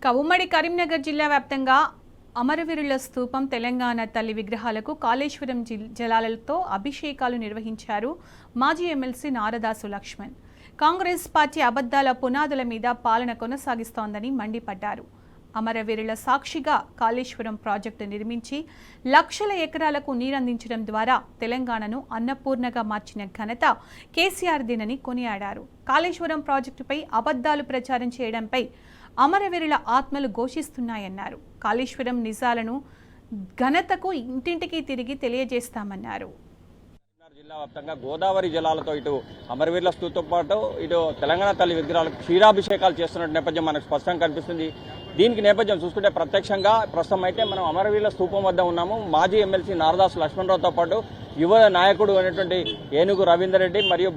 ఉమ్మడి కరీంనగర్ జిల్లా వ్యాప్తంగా అమరవీరుల స్తూపం తెలంగాణ తల్లి విగ్రహాలకు కాళేశ్వరం జలాలతో అభిషేకాలు నిర్వహించారు మాజీ ఎమ్మెల్సీ నారదాసు లక్ష్మణ్. కాంగ్రెస్ పార్టీ అబద్ధాల పునాదుల మీద పాలన కొనసాగిస్తోందని మండిపడ్డారు. అమరవీరుల సాక్షిగా కాళేశ్వరం ప్రాజెక్టు నిర్మించి లక్షల ఎకరాలకు నీరందించడం ద్వారా తెలంగాణను అన్నపూర్ణగా మార్చిన ఘనత కేసీఆర్దేనని కొనియాడారు. కాళేశ్వరం ప్రాజెక్టుపై అబద్ధాలు ప్రచారం చేయడంపై అమరవీరుల ఆత్మలు ఘోషిస్తున్నాయన్నారు. కాళేశ్వరం నిజాలను ఘనతకు ఇంటింటికి తిరిగి తెలియజేస్తామన్నారు. జిల్లా వ్యాప్తంగా గోదావరి జలాలతో ఇటు అమరవీరుల స్తూపంతో పాటు ఇటు తెలంగాణ తల్లి విగ్రహాలకు క్షీరాభిషేకాలు చేస్తున్న నేపథ్యం మనకు స్పష్టంగా కనిపిస్తుంది. దీనికి నేపథ్యం చూసుకుంటే ప్రత్యక్షంగా ప్రస్తుతం అయితే మనం అమరవీరుల స్తూపం వద్ద ఉన్నాము. మాజీ ఎమ్మెల్సీ నారదాసు లక్ష్మణరావుతో పాటు యువ నాయకుడు అయినటువంటి ఏనుగు రవీందర్ రెడ్డి మరియు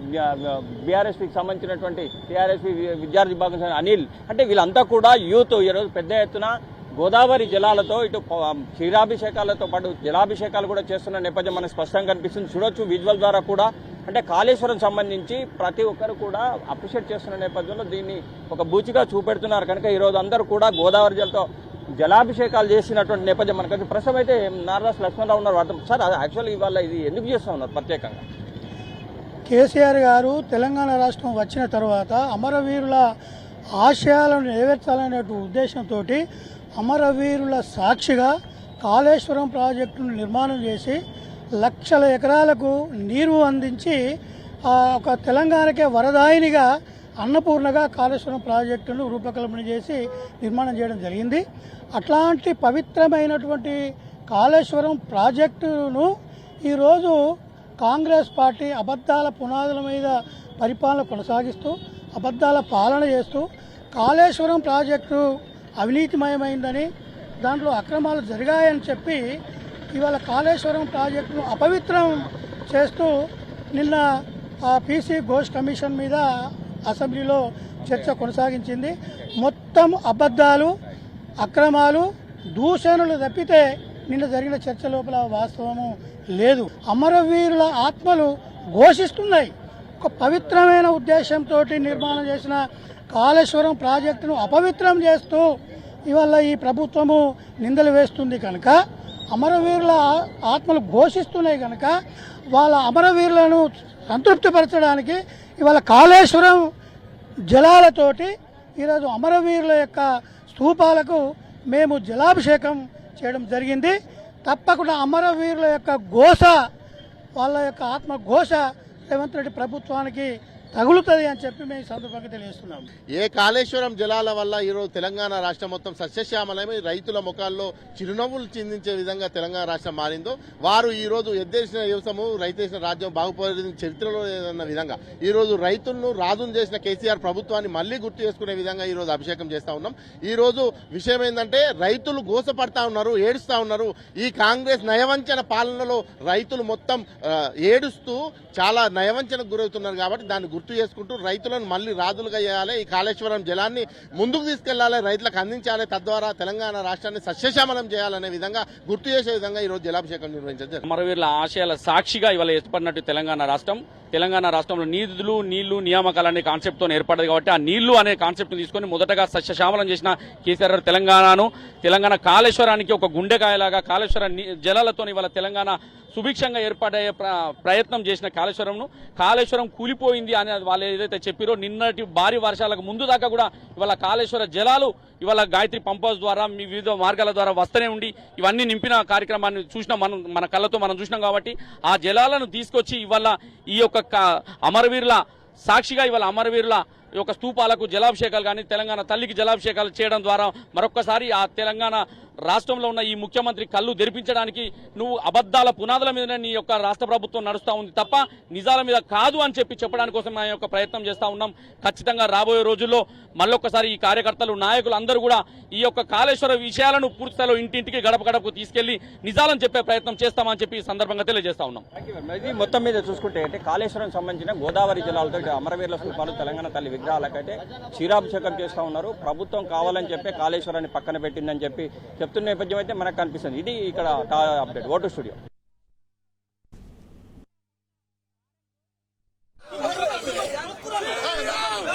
బీఆర్ఎస్పీకి సంబంధించినటువంటి టీఆర్ఎస్పీ విద్యార్థి విభాగం అనిల్, అంటే వీళ్ళంతా కూడా యూత్ ఈరోజు పెద్ద ఎత్తున గోదావరి జలాలతో ఇటు క్షీరాభిషేకాలతో పాటు జలాభిషేకాలు కూడా చేస్తున్న నేపథ్యం మనకు స్పష్టంగా కనిపిస్తుంది. చూడొచ్చు విజువల్ ద్వారా కూడా. అంటే కాళేశ్వరం సంబంధించి ప్రతి ఒక్కరు కూడా అప్రిషియేట్ చేస్తున్న నేపథ్యంలో దీన్ని ఒక బూచిగా చూపెడుతున్నారు. కనుక ఈరోజు అందరూ కూడా గోదావరి జలతో జలాభిషేకాలు చేసినటువంటి నేపథ్యం మనకు ప్రస్తుతం అయితే నారదాసు లక్ష్మణరావు ఉన్నారు. సార్, యాక్చువల్లీ ఇవాళ ఇది ఎందుకు చేస్తూ ఉన్నారు ప్రత్యేకంగా? కేసీఆర్ గారు తెలంగాణ రాష్ట్రం వచ్చిన తర్వాత అమరవీరుల ఆశయాలను నెరవేర్చాలనే ఉద్దేశంతో అమరవీరుల సాక్షిగా కాళేశ్వరం ప్రాజెక్టును నిర్మాణం చేసి లక్షల ఎకరాలకు నీరు అందించి ఒక తెలంగాణకే వరదాయినిగా అన్నపూర్ణగా కాళేశ్వరం ప్రాజెక్టును రూపకల్పన చేసి నిర్మాణం చేయడం జరిగింది. అట్లాంటి పవిత్రమైనటువంటి కాళేశ్వరం ప్రాజెక్టును ఈరోజు కాంగ్రెస్ పార్టీ అబద్ధాల పునాదుల మీద పరిపాలన కొనసాగిస్తూ అబద్ధాల పాలన చేస్తూ కాళేశ్వరం ప్రాజెక్టు అవినీతిమయమైందని, దాంట్లో అక్రమాలు జరిగాయని చెప్పి ఇవాళ కాళేశ్వరం ప్రాజెక్టును అపవిత్రం చేస్తూ నిన్న పీసీ ఘోష్ కమిషన్ మీద అసెంబ్లీలో చర్చ కొనసాగించింది. మొత్తం అబద్ధాలు, అక్రమాలు, దూషణలు తప్పితే నిన్న జరిగిన చర్చ లోపల వాస్తవము లేదు. అమరవీరుల ఆత్మలు ఘోషిస్తున్నాయి. ఒక పవిత్రమైన ఉద్దేశంతో నిర్మాణం చేసిన కాళేశ్వరం ప్రాజెక్టును అపవిత్రం చేస్తూ ఇవాళ ఈ ప్రభుత్వము నిందలు వేస్తుంది. కనుక అమరవీరుల ఆత్మలు ఘోషిస్తున్నాయి కనుక వాళ్ళ అమరవీరులను సంతృప్తిపరచడానికి ఇవాళ కాళేశ్వరం జలాలతోటి ఈరోజు అమరవీరుల యొక్క స్తూపాలకు మేము జలాభిషేకం చేయడం జరిగింది. తప్పకుండా అమరవీరుల యొక్క ఘోష, వాళ్ళ యొక్క ఆత్మ ఘోష రేవంత్ రెడ్డి ప్రభుత్వానికి తగులుతుంది అని చెప్పి మేము సందర్భంగా తెలియజేస్తున్నాం. ఏ కాళేశ్వరం జలాల వల్ల ఈరోజు తెలంగాణ రాష్ట్రం మొత్తం సస్యశ్యామలమై రైతుల ముఖాల్లో చిరునవ్వులు చిందించే విధంగా తెలంగాణ రాష్ట్రం మారిందో, వారు ఈరోజు ఎద్దేసిన వ్యవసాయము రైతేసిన రాజ్యం బాగుపడిన చరిత్రలో లేదన్న విధంగా ఈరోజు రైతులను రాజును చేసిన కేసీఆర్ ప్రభుత్వాన్ని మళ్లీ గుర్తు చేసుకునే విధంగా ఈరోజు అభిషేకం చేస్తా ఉన్నాం. ఈరోజు విషయం ఏంటంటే రైతులు గోసపడతా ఉన్నారు, ఏడుస్తా ఉన్నారు. ఈ కాంగ్రెస్ నయవంచన పాలనలో రైతులు మొత్తం ఏడుస్తూ చాలా నయవంచనకు గురవుతున్నారు. కాబట్టి దాన్ని గుర్తు చేసుకుంటూ రైతులను మళ్లీ రాజులుగా చేయాలి, ఈ కాళేశ్వరం జలాన్ని ముందుకు తీసుకెళ్లాలి, రైతులకు అందించాలి, తద్వారా తెలంగాణ రాష్ట్రాన్ని సస్యశ్యామలం చేయాలనే విధంగా గుర్తు చేసే విధంగా ఈరోజు జలాభిషేకం నిర్వహించారు. అమరవీరుల ఆశయాల సాక్షిగా ఇవాళ ఏర్పడినట్టు తెలంగాణ రాష్ట్రంలో నీళ్లు నియామకాలు అనే కాన్సెప్ట్ తో ఏర్పడదు. కాబట్టి ఆ నీళ్లు అనే కాన్సెప్ట్ తీసుకుని మొదటగా సస్యశ్యామలం చేసిన కేసీఆర్ తెలంగాణ కాళేశ్వరానికి ఒక గుండెకాయలాగా కాళేశ్వర జలాలతో ఇవాళ తెలంగాణ సుభిక్షంగా ఏర్పడే ప్రయత్నం చేసిన కాళేశ్వరం కూలిపోయింది అని వాళ్ళు ఏదైతే చెప్పారో, నిన్నటి భారీ వర్షాలకు ముందు దాకా కూడా ఇవాళ కాళేశ్వర జలాలు ఇవాళ గాయత్రి పంప్ హౌస్ ద్వారా వివిధ మార్గాల ద్వారా వస్తూనే ఉండి ఇవన్నీ నింపిన కార్యక్రమాన్ని చూసినాం, మన కళ్ళతో మనం చూసినాం. కాబట్టి ఆ జలాలను తీసుకొచ్చి ఇవాళ ఈ యొక్క అమరవీరుల సాక్షిగా ఇవాళ అమరవీరుల ఈ యొక్క స్తూపాలకు జలాభిషేకాలు కానీ తెలంగాణ తల్లికి జలాభిషేకాలు చేయడం ద్వారా మరొక్కసారి ఆ తెలంగాణ రాష్ట్రంలో ఉన్న ఈ ముఖ్యమంత్రి కళ్ళు తెరిపించడానికి నువ్వు అబద్ధాల పునాదుల మీదనే నీ యొక్క రాష్ట్ర ప్రభుత్వం నడుస్తూ ఉంది తప్ప నిజాల మీద కాదు అని చెప్పడానికి కోసం మా యొక్క ప్రయత్నం చేస్తూ ఉన్నాం. ఖచ్చితంగా రాబోయే రోజుల్లో మళ్ళొక్కసారి ఈ కార్యకర్తలు, నాయకులు అందరూ కూడా ఈ యొక్క కాళేశ్వర విషయాలను పూర్తిస్థాయిలో ఇంటింటికి గడప గడపకు తీసుకెళ్లి నిజాలను చెప్పే ప్రయత్నం చేస్తామని చెప్పి ఈ సందర్భంగా తెలియజేస్తా ఉన్నాం. ఇది మొత్తం మీద చూసుకుంటే అంటే కాళేశ్వరం సంబంధించిన గోదావరి జలాలతో అమరవీరుల స్తూపాలు తెలంగాణ తల్లి విగ్రహాలకైతే క్షీరాభిషేకం చేస్తూ ఉన్నారు. ప్రభుత్వం కావాలని చెప్పి కాళేశ్వరాన్ని పక్కన పెట్టిందని చెప్పి చెప్తున్న నేపథ్యం అయితే మనకు కనిపిస్తుంది. ఇది ఇక్కడ అప్డేట్. Vote studio.